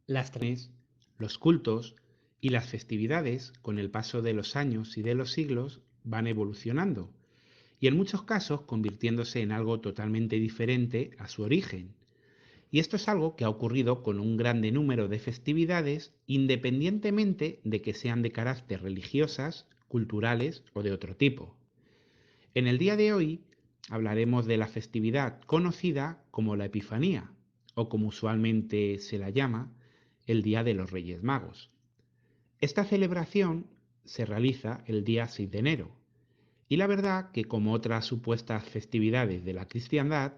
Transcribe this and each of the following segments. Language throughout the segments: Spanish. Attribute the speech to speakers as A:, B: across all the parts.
A: Las tradiciones, los cultos y las festividades, con el paso de los años y de los siglos, van evolucionando y en muchos casos convirtiéndose en algo totalmente diferente a su origen. Y esto es algo que ha ocurrido con un grande número de festividades, independientemente de que sean de carácter religiosas, culturales o de otro tipo. En el día de hoy hablaremos de la festividad conocida como la Epifanía, o como usualmente se la llama, el Día de los Reyes Magos. Esta celebración se realiza el día 6 de enero, y la verdad que como otras supuestas festividades de la cristiandad,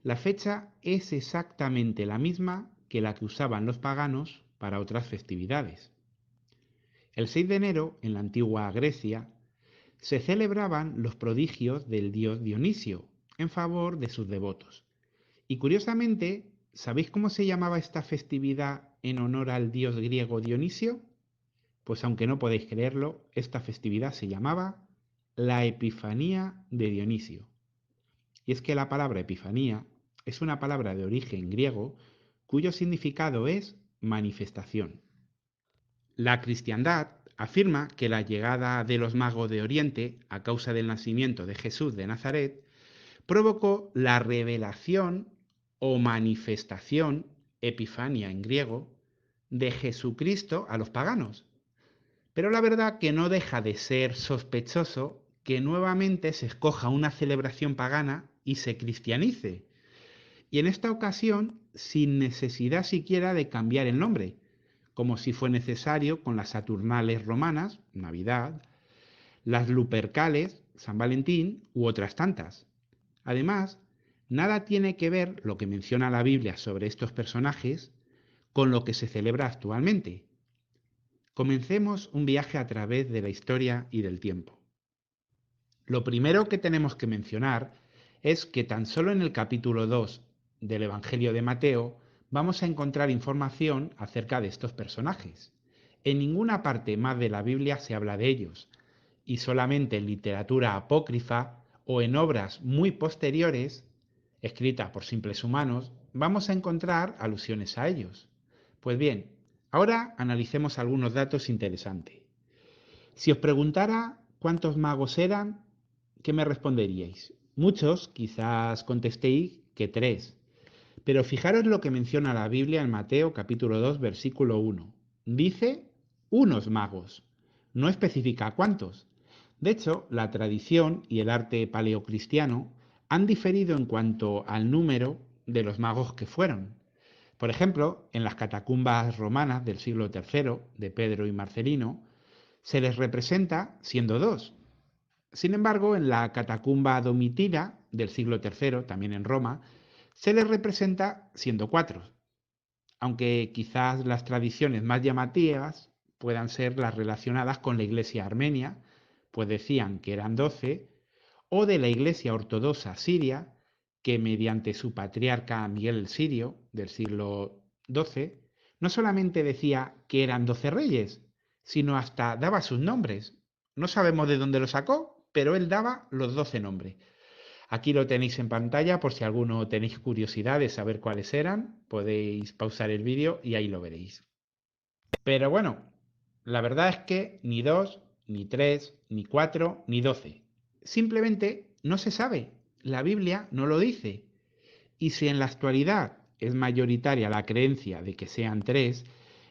A: la fecha es exactamente la misma que la que usaban los paganos para otras festividades. El 6 de enero, en la antigua Grecia, se celebraban los prodigios del dios Dionisio en favor de sus devotos. Y curiosamente, ¿sabéis cómo se llamaba esta festividad en honor al dios griego Dionisio? Pues aunque no podéis creerlo, esta festividad se llamaba la Epifanía de Dionisio. Y es que la palabra Epifanía es una palabra de origen griego cuyo significado es manifestación. La cristiandad afirma que la llegada de los magos de Oriente a causa del nacimiento de Jesús de Nazaret provocó la revelación o manifestación, epifanía en griego, de Jesucristo a los paganos. Pero la verdad que no deja de ser sospechoso que nuevamente se escoja una celebración pagana y se cristianice. Y en esta ocasión sin necesidad siquiera de cambiar el nombre, como si fue necesario con las Saturnales romanas, Navidad, las Lupercales, San Valentín u otras tantas. Además, nada tiene que ver lo que menciona la Biblia sobre estos personajes con lo que se celebra actualmente. Comencemos un viaje a través de la historia y del tiempo. Lo primero que tenemos que mencionar es que tan solo en el capítulo 2 del Evangelio de Mateo vamos a encontrar información acerca de estos personajes. En ninguna parte más de la Biblia se habla de ellos, y solamente en literatura apócrifa o en obras muy posteriores, escritas por simples humanos, vamos a encontrar alusiones a ellos. Pues bien, ahora analicemos algunos datos interesantes. Si os preguntara cuántos magos eran, ¿qué me responderíais? Muchos quizás contestéis que 3, pero fijaros lo que menciona la Biblia en Mateo capítulo 2 versículo 1. Dice unos magos, no especifica cuántos. De hecho, la tradición y el arte paleocristiano han diferido en cuanto al número de los magos que fueron. Por ejemplo, en las catacumbas romanas del siglo III, de Pedro y Marcelino, se les representa siendo dos. Sin embargo, en la catacumba domitila del siglo III, también en Roma, se les representa siendo cuatro, aunque quizás las tradiciones más llamativas puedan ser las relacionadas con la iglesia armenia, pues decían que eran 12, o de la iglesia ortodoxa siria, que mediante su patriarca Miguel el Sirio, del siglo XII, no solamente decía que eran 12 reyes, sino hasta daba sus nombres. No sabemos de dónde lo sacó, pero él daba los 12 nombres. Aquí lo tenéis en pantalla por si alguno tenéis curiosidad de saber cuáles eran, podéis pausar el vídeo y ahí lo veréis. Pero bueno, la verdad es que ni 2, ni 3, ni 4, ni 12. Simplemente no se sabe. La Biblia no lo dice. Y si en la actualidad es mayoritaria la creencia de que sean 3,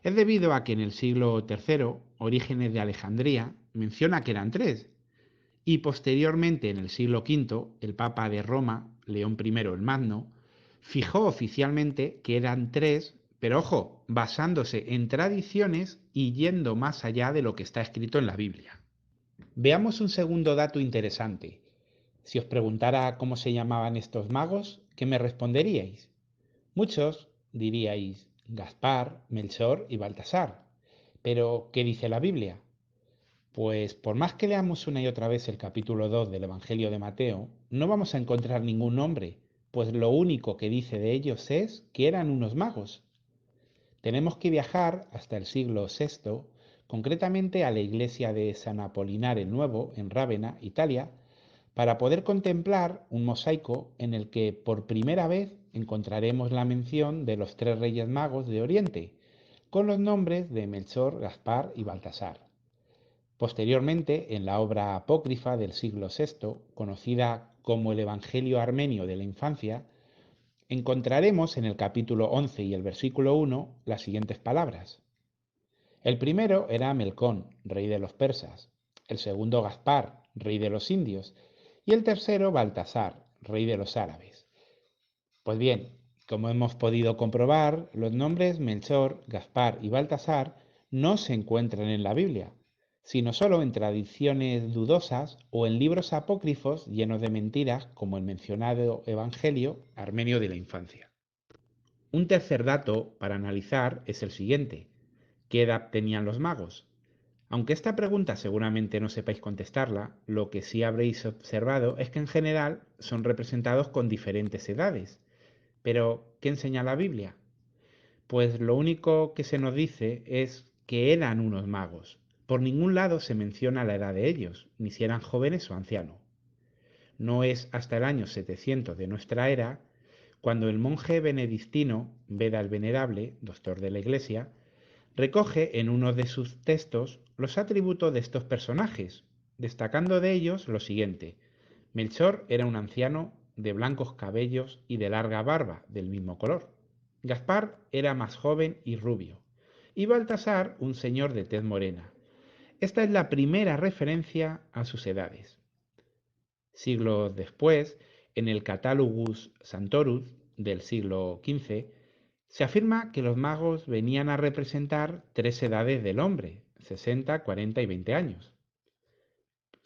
A: es debido a que en el siglo III, Orígenes de Alejandría menciona que eran 3. Y posteriormente, en el siglo V, el Papa de Roma, León I el Magno, fijó oficialmente que eran 3, pero ojo, basándose en tradiciones y yendo más allá de lo que está escrito en la Biblia. Veamos un segundo dato interesante. Si os preguntara cómo se llamaban estos magos, ¿qué me responderíais? Muchos diríais Gaspar, Melchor y Baltasar. Pero, ¿qué dice la Biblia? Pues por más que leamos una y otra vez el capítulo 2 del Evangelio de Mateo, no vamos a encontrar ningún nombre, pues lo único que dice de ellos es que eran unos magos. Tenemos que viajar hasta el siglo VI, concretamente a la iglesia de San Apolinar el Nuevo, en Rávena, Italia, para poder contemplar un mosaico en el que por primera vez encontraremos la mención de los tres reyes magos de Oriente, con los nombres de Melchor, Gaspar y Baltasar. Posteriormente, en la obra apócrifa del siglo VI, conocida como el Evangelio Armenio de la Infancia, encontraremos en el capítulo 11 y el versículo 1 las siguientes palabras. El primero era Melcón, rey de los persas, el segundo Gaspar, rey de los indios, y el tercero Baltasar, rey de los árabes. Pues bien, como hemos podido comprobar, los nombres Melchor, Gaspar y Baltasar no se encuentran en la Biblia, sino solo en tradiciones dudosas o en libros apócrifos llenos de mentiras como el mencionado Evangelio Armenio de la Infancia. Un tercer dato para analizar es el siguiente. ¿Qué edad tenían los magos? Aunque esta pregunta seguramente no sepáis contestarla, lo que sí habréis observado es que en general son representados con diferentes edades. Pero, ¿qué enseña la Biblia? Pues lo único que se nos dice es que eran unos magos. Por ningún lado se menciona la edad de ellos, ni si eran jóvenes o ancianos. No es hasta el año 700 de nuestra era cuando el monje benedictino Beda el Venerable, doctor de la Iglesia, recoge en uno de sus textos los atributos de estos personajes, destacando de ellos lo siguiente. Melchor era un anciano de blancos cabellos y de larga barba, del mismo color. Gaspar era más joven y rubio. Y Baltasar, un señor de tez morena. Esta es la primera referencia a sus edades. Siglos después, en el Catalogus Santorus del siglo XV, se afirma que los magos venían a representar tres edades del hombre, 60, 40 y 20 años.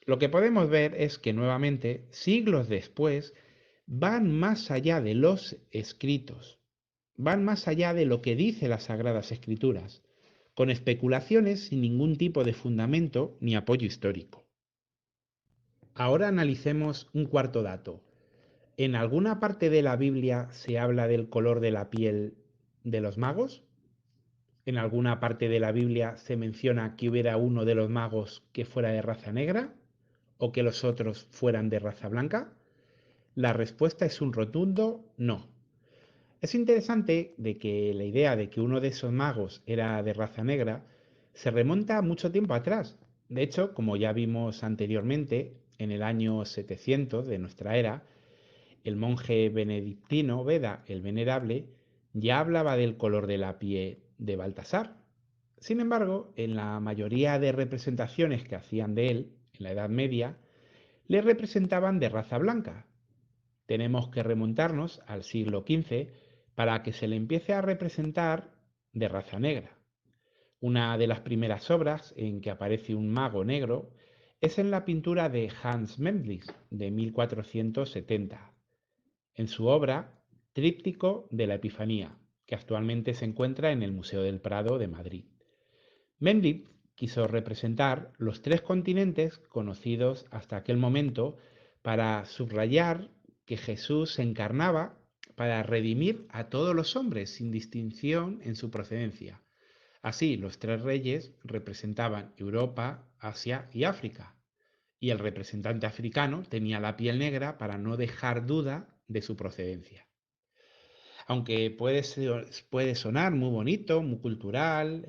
A: Lo que podemos ver es que nuevamente, siglos después, van más allá de los escritos, van más allá de lo que dice las Sagradas Escrituras, con especulaciones sin ningún tipo de fundamento ni apoyo histórico. Ahora analicemos un cuarto dato. ¿En alguna parte de la Biblia se habla del color de la piel de los magos? ¿En alguna parte de la Biblia se menciona que hubiera uno de los magos que fuera de raza negra o que los otros fueran de raza blanca? La respuesta es un rotundo no. Es interesante de que la idea de que uno de esos magos era de raza negra se remonta mucho tiempo atrás. De hecho, como ya vimos anteriormente, en el año 700 de nuestra era, el monje benedictino Beda el Venerable ya hablaba del color de la piel de Baltasar. Sin embargo, en la mayoría de representaciones que hacían de él, en la Edad Media, le representaban de raza blanca. Tenemos que remontarnos al siglo XV para que se le empiece a representar de raza negra. Una de las primeras obras en que aparece un mago negro es en la pintura de Hans Memling de 1470, en su obra Tríptico de la Epifanía, que actualmente se encuentra en el Museo del Prado de Madrid. Memling quiso representar los tres continentes conocidos hasta aquel momento para subrayar que Jesús se encarnaba para redimir a todos los hombres sin distinción en su procedencia. Así, los tres reyes representaban Europa, Asia y África, y el representante africano tenía la piel negra para no dejar duda de su procedencia. Aunque puede sonar muy bonito, muy cultural,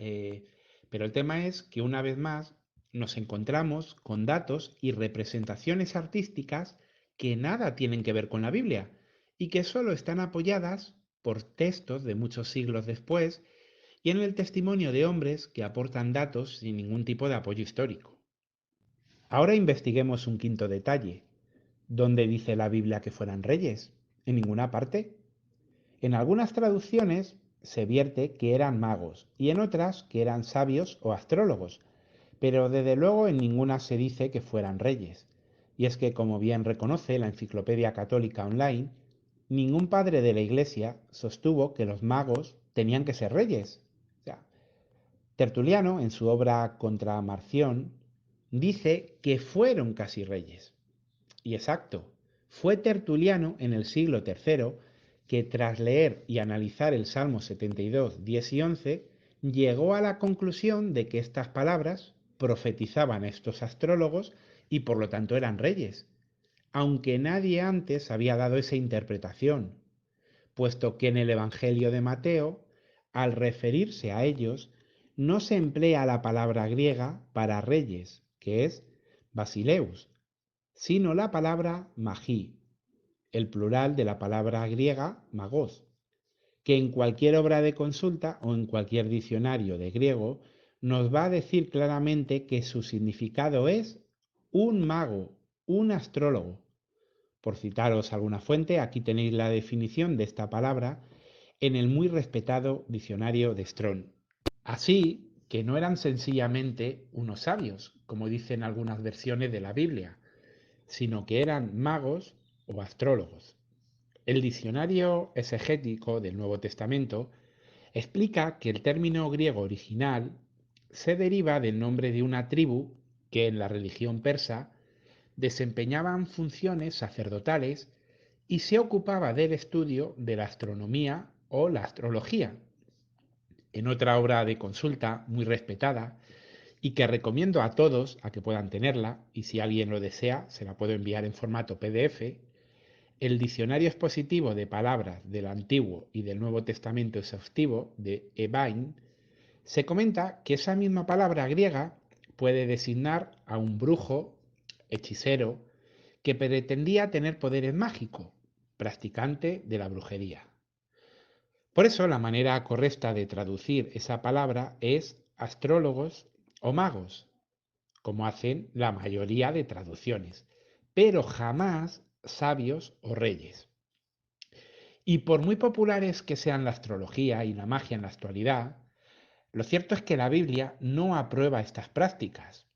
A: pero el tema es que una vez más nos encontramos con datos y representaciones artísticas que nada tienen que ver con la Biblia y que solo están apoyadas por textos de muchos siglos después y en el testimonio de hombres que aportan datos sin ningún tipo de apoyo histórico. Ahora investiguemos un quinto detalle. ¿Dónde dice la Biblia que fueran reyes? ¿En ninguna parte? En algunas traducciones se vierte que eran magos y en otras que eran sabios o astrólogos, pero desde luego en ninguna se dice que fueran reyes. Y es que, como bien reconoce la Enciclopedia Católica Online, ningún padre de la Iglesia sostuvo que los magos tenían que ser reyes. O sea, Tertuliano, en su obra Contra Marción, dice que fueron casi reyes. Y exacto, fue Tertuliano en el siglo III que tras leer y analizar el Salmo 72, 10 y 11, llegó a la conclusión de que estas palabras profetizaban a estos astrólogos y por lo tanto eran reyes, aunque nadie antes había dado esa interpretación, puesto que en el Evangelio de Mateo al referirse a ellos, no se emplea la palabra griega para reyes, que es basileus, sino la palabra magí, el plural de la palabra griega magos, que en cualquier obra de consulta o en cualquier diccionario de griego nos va a decir claramente que su significado es un mago, un astrólogo. Por citaros alguna fuente, aquí tenéis la definición de esta palabra en el muy respetado diccionario de Strong. Así que no eran sencillamente unos sabios, como dicen algunas versiones de la Biblia, sino que eran magos o astrólogos. El diccionario exegético del Nuevo Testamento explica que el término griego original se deriva del nombre de una tribu que en la religión persa desempeñaban funciones sacerdotales y se ocupaba del estudio de la astronomía o la astrología. En otra obra de consulta muy respetada y que recomiendo a todos a que puedan tenerla, y si alguien lo desea se la puedo enviar en formato PDF, el diccionario expositivo de palabras del Antiguo y del Nuevo Testamento exhaustivo de Ebain se comenta que esa misma palabra griega puede designar a un brujo, hechicero, que pretendía tener poderes mágicos, practicante de la brujería. Por eso la manera correcta de traducir esa palabra es astrólogos o magos, como hacen la mayoría de traducciones, pero jamás sabios o reyes. Y por muy populares que sean la astrología y la magia en la actualidad, lo cierto es que la Biblia no aprueba estas prácticas.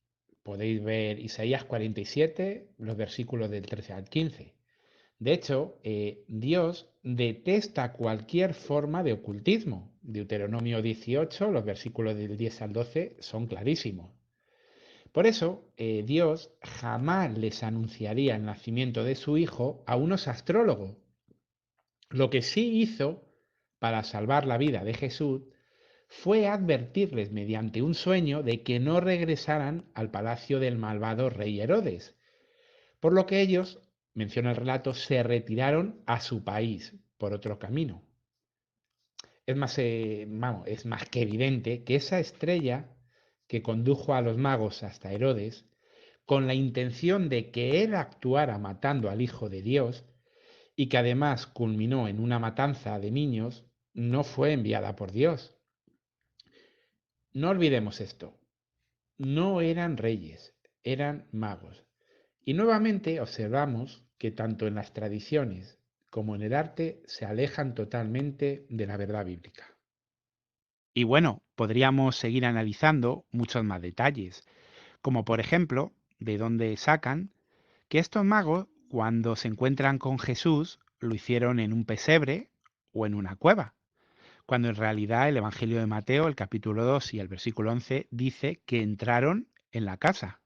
A: Podéis ver Isaías 47, los versículos del 13 al 15. De hecho, Dios detesta cualquier forma de ocultismo. Deuteronomio 18, los versículos del 10 al 12 son clarísimos. Por eso, Dios jamás les anunciaría el nacimiento de su hijo a unos astrólogos. Lo que sí hizo para salvar la vida de Jesús fue advertirles mediante un sueño de que no regresaran al palacio del malvado rey Herodes, por lo que ellos, menciona el relato, se retiraron a su país por otro camino. Es más que evidente que esa estrella que condujo a los magos hasta Herodes, con la intención de que él actuara matando al Hijo de Dios, y que además culminó en una matanza de niños, no fue enviada por Dios. No olvidemos esto. No eran reyes, eran magos. Y nuevamente observamos que tanto en las tradiciones como en el arte se alejan totalmente de la verdad bíblica. Y bueno, podríamos seguir analizando muchos más detalles, como por ejemplo, de dónde sacan que estos magos, cuando se encuentran con Jesús, lo hicieron en un pesebre o en una cueva, cuando en realidad el Evangelio de Mateo, el capítulo 2 y el versículo 11, dice que entraron en la casa.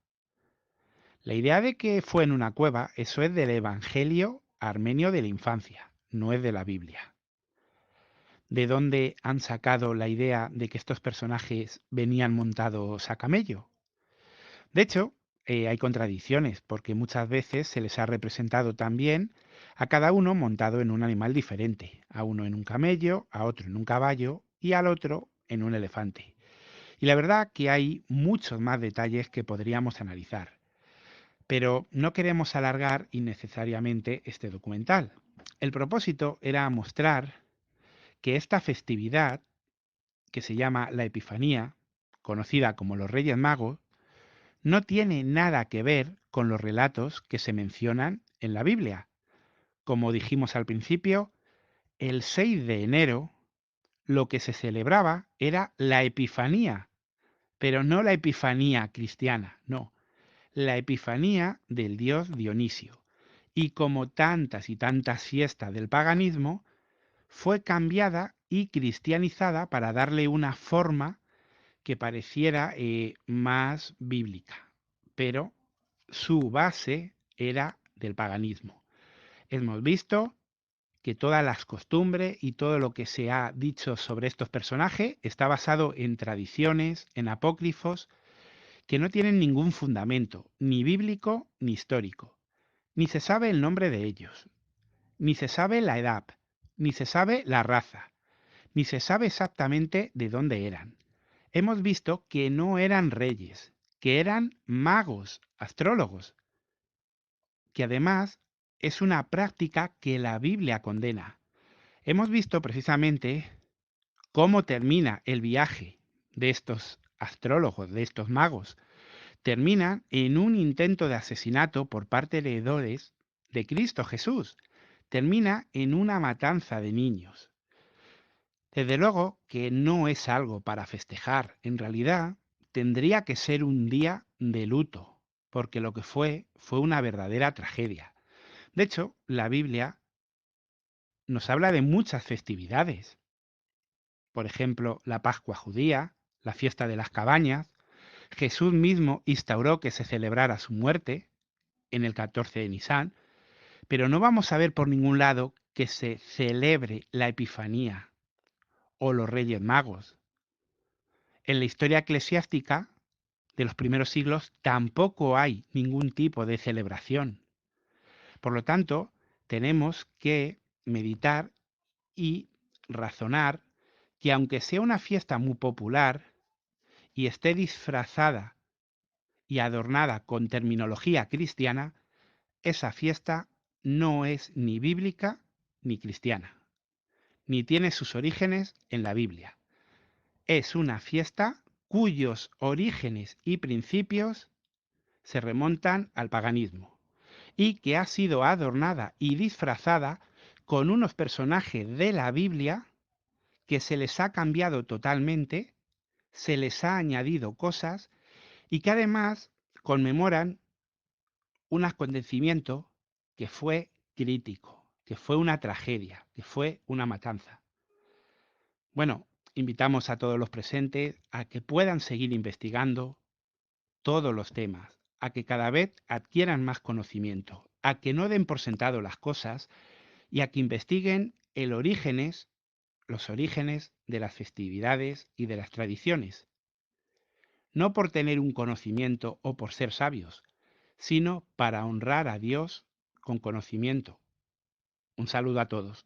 A: La idea de que fue en una cueva, eso es del Evangelio armenio de la infancia, no es de la Biblia. ¿De dónde han sacado la idea de que estos personajes venían montados a camello? De hecho, hay contradicciones, porque muchas veces se les ha representado también a cada uno montado en un animal diferente, a uno en un camello, a otro en un caballo y al otro en un elefante. Y la verdad que hay muchos más detalles que podríamos analizar, pero no queremos alargar innecesariamente este documental. El propósito era mostrar que esta festividad, que se llama la Epifanía, conocida como los Reyes Magos, no tiene nada que ver con los relatos que se mencionan en la Biblia. Como dijimos al principio, el 6 de enero lo que se celebraba era la Epifanía, pero no la Epifanía cristiana, no, la Epifanía del dios Dionisio. Y como tantas y tantas fiestas del paganismo, fue cambiada y cristianizada para darle una forma que pareciera más bíblica, pero su base era del paganismo. Hemos visto que todas las costumbres y todo lo que se ha dicho sobre estos personajes está basado en tradiciones, en apócrifos, que no tienen ningún fundamento, ni bíblico ni histórico. Ni se sabe el nombre de ellos, ni se sabe la edad, ni se sabe la raza, ni se sabe exactamente de dónde eran. Hemos visto que no eran reyes, que eran magos, astrólogos, que además es una práctica que la Biblia condena. Hemos visto precisamente cómo termina el viaje de estos astrólogos, de estos magos. Termina en un intento de asesinato por parte de heredores de Cristo Jesús. Termina en una matanza de niños. Desde luego que no es algo para festejar. En realidad, tendría que ser un día de luto, porque lo que fue una verdadera tragedia. De hecho, la Biblia nos habla de muchas festividades. Por ejemplo, la Pascua judía, la fiesta de las cabañas. Jesús mismo instauró que se celebrara su muerte en el 14 de Nisan, pero no vamos a ver por ningún lado que se celebre la Epifanía o los Reyes Magos. En la historia eclesiástica de los primeros siglos tampoco hay ningún tipo de celebración. Por lo tanto, tenemos que meditar y razonar que aunque sea una fiesta muy popular y esté disfrazada y adornada con terminología cristiana, esa fiesta no es ni bíblica ni cristiana, ni tiene sus orígenes en la Biblia. Es una fiesta cuyos orígenes y principios se remontan al paganismo y que ha sido adornada y disfrazada con unos personajes de la Biblia que se les ha cambiado totalmente, se les ha añadido cosas y que además conmemoran un acontecimiento que fue crítico, que fue una tragedia, que fue una matanza. Bueno, invitamos a todos los presentes a que puedan seguir investigando todos los temas, a que cada vez adquieran más conocimiento, a que no den por sentado las cosas y a que investiguen los orígenes de las festividades y de las tradiciones, no por tener un conocimiento o por ser sabios, sino para honrar a Dios con conocimiento. Un saludo a todos.